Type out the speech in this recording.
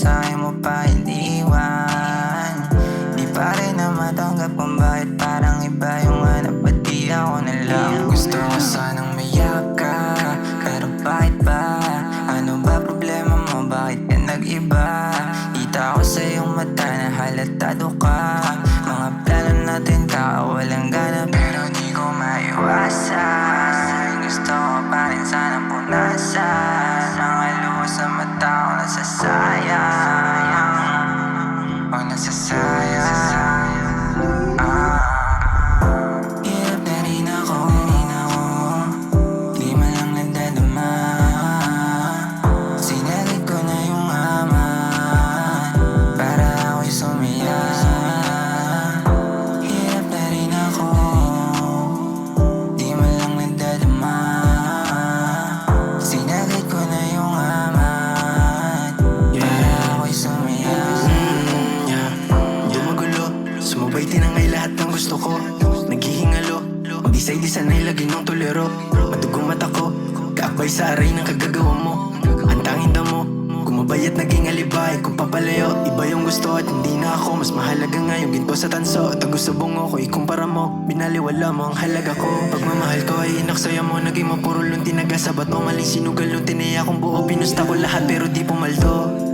sa'yo mo pa iniwan. Di pa rin na matanggap kung bakit parang iba yung hanap. Ba't di ako na lang? Gusto ko sanang mayak ka, pero bakit ba? Ano ba problema mo? Bakit ka nag-iba? Kita ko sa iyong mata na halatado ka. Mga plano natin kakawalang gana, pero di ko maiwasan. Gusto ko pa rin sanang punasan mga luha sa mata ko nasasayang. Pag nasasayang, hirap na rin ako, di man lang nagdadama. Sinalit ko na yung ama para ako'y sumaya. Hirap na rin ako, di man lang nagdadama. Sinalit ko na yung ama para ako'y sumaya. Dumagulo, sumabay tinangay lahat ng gusto ko. Naghihingalo, mag-isa-isa na'y lagi ng tulero. Madugong mata ko, kaakbay sa aray ng kagagawa mo. Ang tanging damo, gumabay at naging alibay. Kung papalayo, iba yung gusto at hindi na ako. Mas mahalaga nga yung ginto sa tanso at ang gusto bungo ko, ikumpara mo, binaliwala mo ang halaga ko. Pagmamahal ko ay inaksaya mo, naging mapurol yung tinaga. Sabat mo maling sinugal yung tiniya kong buo. Pinusta ko lahat pero di pumaldo.